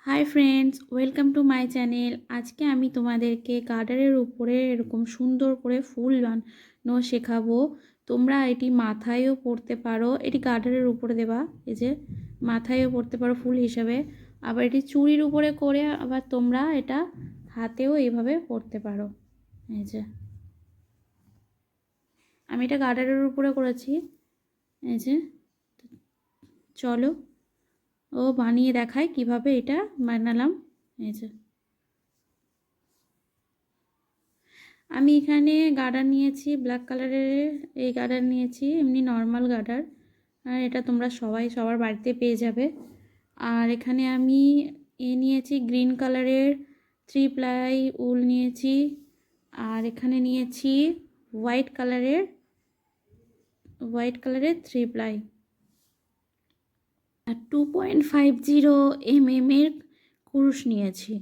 Hi friends, welcome to my channel. আজকে আমি তোমাদেরকে গার্ডারের উপরে এরকম সুন্দর করে ফুল বানানো শেখাবো। তোমরা এটি মাথায়ও পরতে পারো, এটি গার্ডারের উপরে দেবা, এই যে মাথায়ও পরতে পারো ফুল হিসাবে। আবার এটি চুড়ির উপরে করে আবার তোমরা এটা হাতেও এইভাবে পরতে পারো। এই যে আমি এটা গার্ডারের উপরে করেছি। এই যে চলো ও বানিয়ে দেখায় কিভাবে এটা বানালাম। এই যে আমি এখানে গার্ডার নিয়েছি, ব্ল্যাক কালারের এই গার্ডার নিয়েছি, এমনি নর্মাল গার্ডার। আর এটা তোমরা সবার বাড়িতে পেয়ে যাবে। আর এখানে আমি নিয়েছি গ্রিন কালারের 3 প্লাই উল নিয়েছি। আর এখানে নিয়েছি হোয়াইট কালারের 3 প্লাই। আর 2.50 এর কুরুশ নিয়েছি।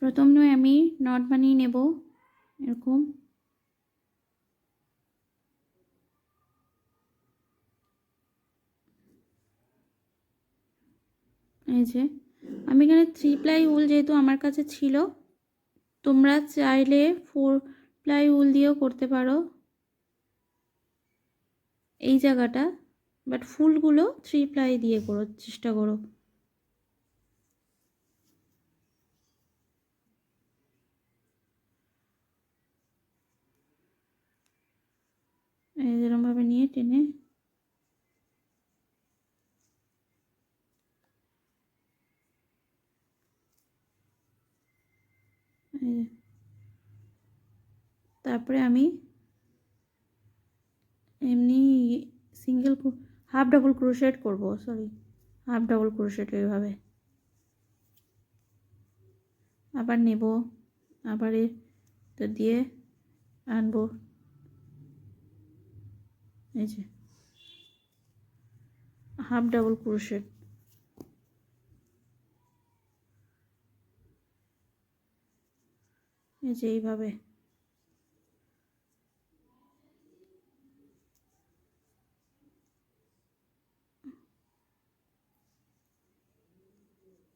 প্রথমে আমি নট বানিয়ে নেব এরকম। এই যে আমি এখানে 3 প্লাই উল যেহেতু আমার কাছে ছিল, তোমরা চাইলে 4 প্লাই উল দিয়েও করতে পারো এই জায়গাটা, বাট ফুলগুলো 3 প্লাই দিয়ে করো, চেষ্টা করো। এরকমভাবে নিয়ে টেনে তারপরে আমি এমনি হাফ ডাবল ক্রোশেট করব, হাফ ডাবল ক্রোশেট এইভাবে আবার নেব, আবার এটা দিয়ে আনবো। এই যে হাফ ডাবল ক্রোশেট, এই যে এইভাবে।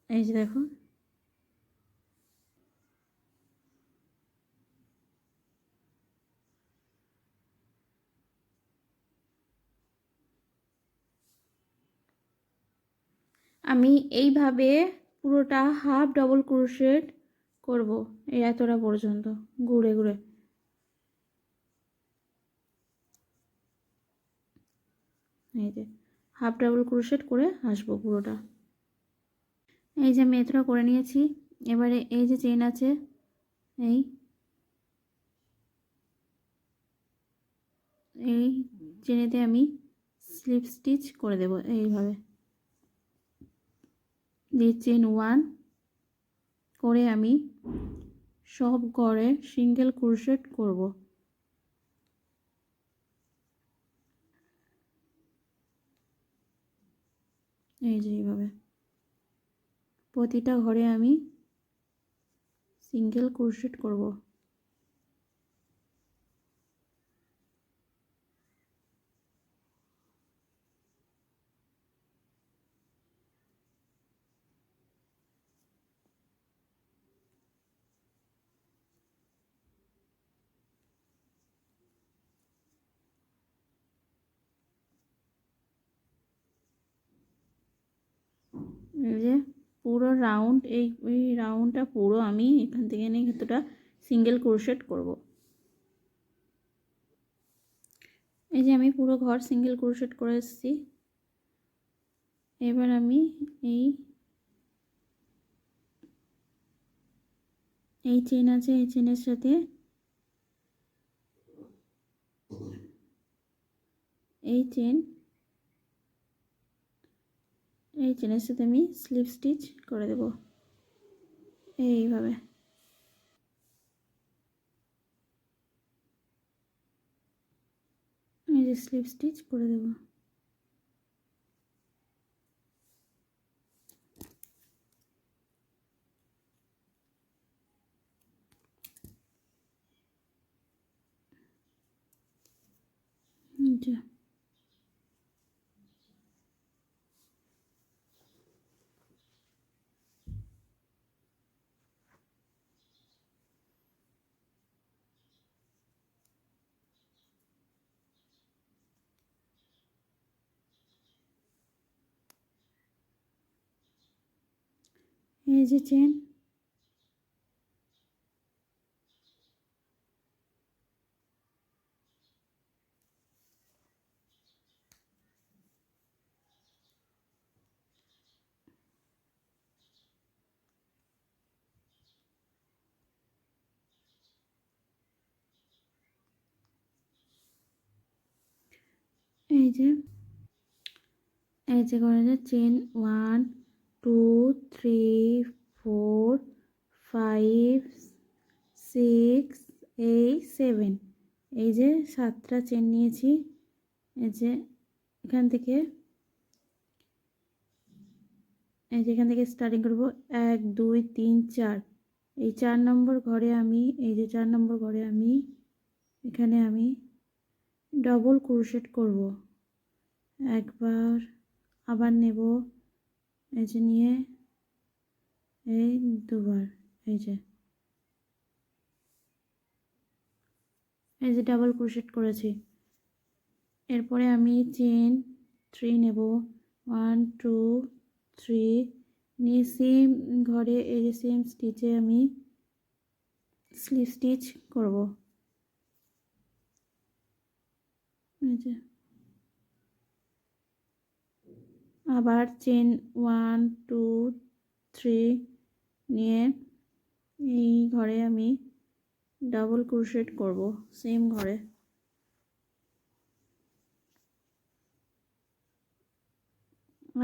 এই যে দেখো, আমি এইভাবে পুরোটা হাফ ডাবল ক্রোশেট করব, এই এতটা পর্যন্ত ঘুরে ঘুরে। এই যে হাফ ডাবল ক্রোশেট করে আসবো পুরোটা। এই যে আমি এতটা করে নিয়েছি। এবারে এই যে চেন আছে, এই এই চেনেতে আমি স্লিপ স্টিচ করে দেব এইভাবে দিয়ে চেন 1 করে আমি সব ঘরে সিঙ্গেল ক্রোশেট করব। এই যে এইভাবে প্রতিটা ঘরে আমি সিঙ্গেল ক্রোশেট করব। এই যে পুরো রাউন্ড, এই রাউন্ডটা পুরো আমি এখান থেকে নিয়ে এতটা সিঙ্গেল ক্রোশেট করব। এই যে আমি পুরো ঘর সিঙ্গেল ক্রোশেট করে এসেছি। এবার আমি এই চেন আছে, এই চেনের সাথে এই চেনের সাথে আমি স্লিপ স্টিচ করে দেব এইভাবে। এই যে স্লিপ স্টিচ করে দেব। এই এই যে চেন, এই যে করা যায় চেন 1 2 3 4 5 6 8 7, এই যে 7টা চেন নিয়েছি। এই যে এখান থেকে স্টার্টিং করব 1 2 3 4, এই 4 নম্বর ঘরে আমি, এই যে 4 নম্বর ঘরে আমি এখানে আমি ডবল ক্রোশেট করব একবার, আবার নেব, এই যে নিয়ে এই দুবার, এই যে ডাবল ক্রোশেট করেছি। এরপরে আমি চেন 3 নেব, 1 2 3 নিয়ে সেম ঘরে এই যে সেম স্টিচে আমি স্লিপ স্টিচ করব। এই যে আবার চেন 1 2 3 নিয়ে এই ঘরে আমি ডাবল ক্রোশেট করব সেম ঘরে।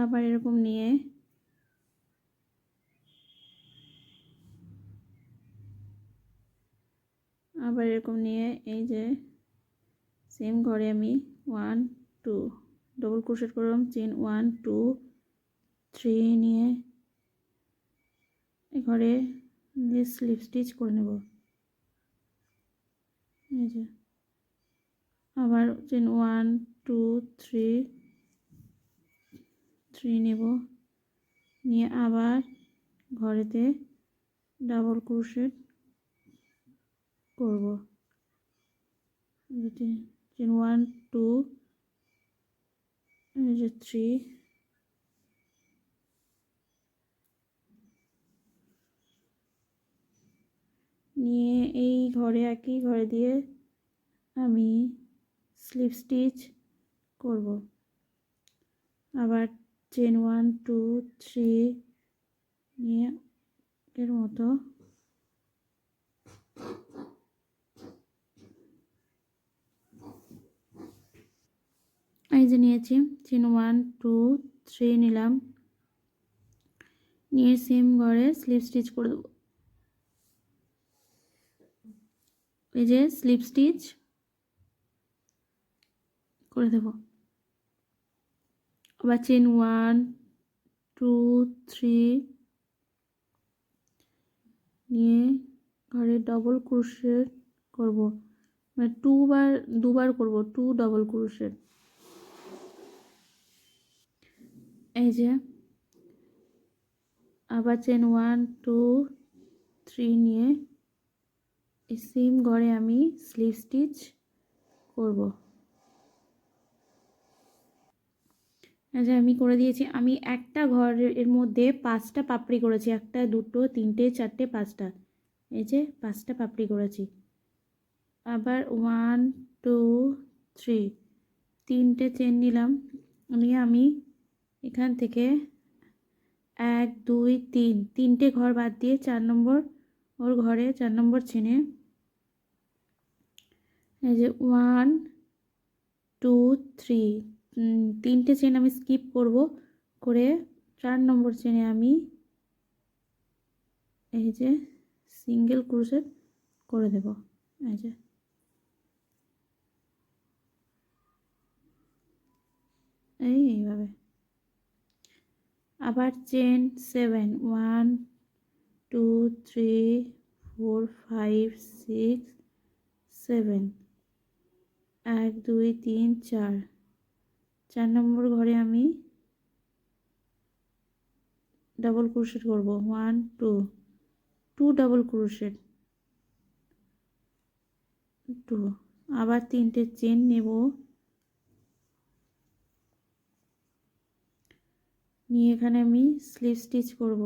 আবার এরকম নিয়ে এই যে সেম ঘরে আমি 1 2 ডবল ক্রোশেট করলাম, চেন 1 2 3 নিয়ে ঘরে যে স্লিপ স্টিচ করে নেব। এই যে আবার চেন 1 2 3 নেব, নিয়ে আবার ঘরেতে ডাবল ক্রোশেট করব। চেন 1 2 এই যে 3 নিয়ে এই ঘরে একই ঘরে দিয়ে আমি স্লিপ স্টিচ করব। আবার চেন 1 2 3 নিয়ে এর মতো এই যে নিয়েছি, চেন 1 2 3 নিলাম, নিয়ে সেম ঘরে স্লিপ স্টিচ করে দেবো। এই যে স্লিপ স্টিচ করে দেব। আবার চেন 1 2 3 নিয়ে ঘরে ডবল ক্রোশেট করব, মানে দুবার করব 2 ডবল ক্রোশেট। এই যে আবার চেন 1 2 3 নিয়ে এই সেম ঘরে আমি স্লিপ স্টিচ করব। আচ্ছা আমি করে দিয়েছি। আমি একটা ঘরের মধ্যে 5টা পাপড়ি করেছি, 1 2 3 4 5টা, এই যে 5টা পাপড়ি করেছি। আবার 1 2 3 3টে চেন নিলাম, নিয়ে আমি এখান থেকে 1 2 3 3টে ঘর বাদ দিয়ে 4 নম্বর ওর ঘরে 4 নম্বর চেনে এই যে 1 2 3 3টে চেন আমি স্কিপ করব, করে 4 নম্বর চেনে আমি এই যে সিঙ্গেল ক্রোশেট করে দেব। এই যে এইভাবে। আবার চেন 7 1 2 3 4 5 6 7 1 2 3 4 4 নম্বর ঘরে আমি ডাবল ক্রোশেট করব, 1 2 2 ডাবল ক্রোশেট 2। আবার 3টে চেন নেব, নিয়ে এখানে আমি স্লিপ স্টিচ করব।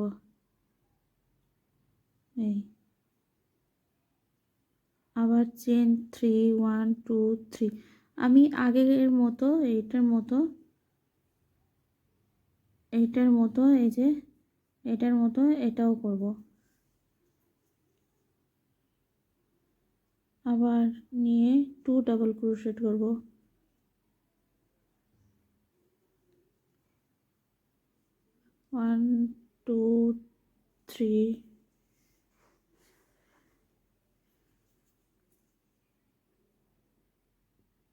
এই আবার চেন 3 1 2 3 আমি আগের মতো এইটার মতো এই যে এটার মতো এটাও করব। আবার নিয়ে 2 ডাবল ক্রোশেট করব। 1 2 3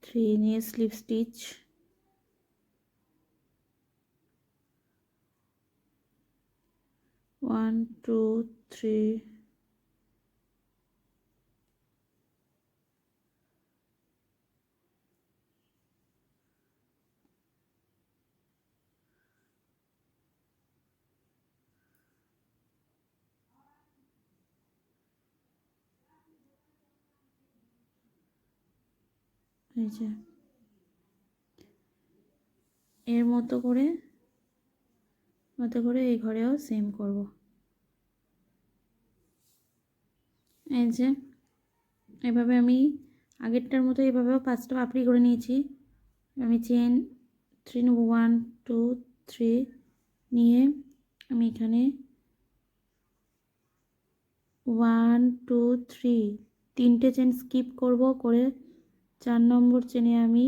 3 নিয়ে স্লিপ স্টিচ, 1 2 3 এই যে এর মতো করে এই ঘরেও সেম করব। এই যে এভাবে আমি আগেরটার মতো এভাবেও 5টা পাপড়ি করে নিয়েছি। আমি চেন 3 নেব, 1 2 3 নিয়ে আমি এখানে 1 2 3 তিনটে চেন স্কিপ করব, করে 4 নম্বর চেনে আমি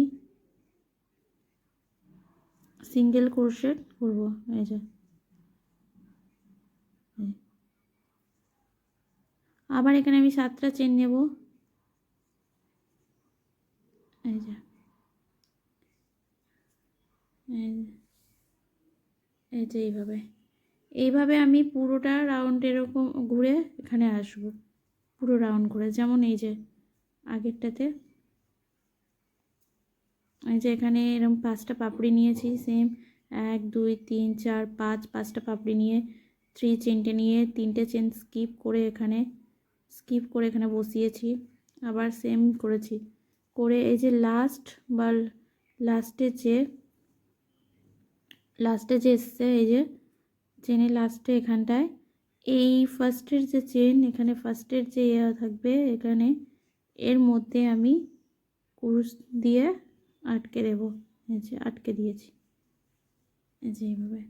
সিঙ্গেল ক্রোশেট করব। এই যে আবার এখানে আমি 7টা চেন নেব। এই যে এই যে এইভাবে আমি পুরোটা রাউন্ড এরকম ঘুরে এখানে আসব, পুরো রাউন্ড করে। যেমন এই যে আগেরটাতে এই যে এখানে এরকম 5টা পাপড়ি নিয়েছি, সেম 1 2 3 4 5 5টা পাপড়ি নিয়ে 3 চেনটে নিয়ে 3টে চেন স্কিপ করে এখানে বসিয়েছি। আবার সেম করেছি, করে এই যে লাস্টে যে এসছে এই যে চেনের লাস্টে এখানটায় এই ফার্স্টের যে চেন, এখানে ফার্স্টের যে থাকবে এখানে এর মধ্যে আমি কুরুশ দিয়ে আটকে দেব। এই যে আটকে দিয়েছি, এই যে এইভাবে।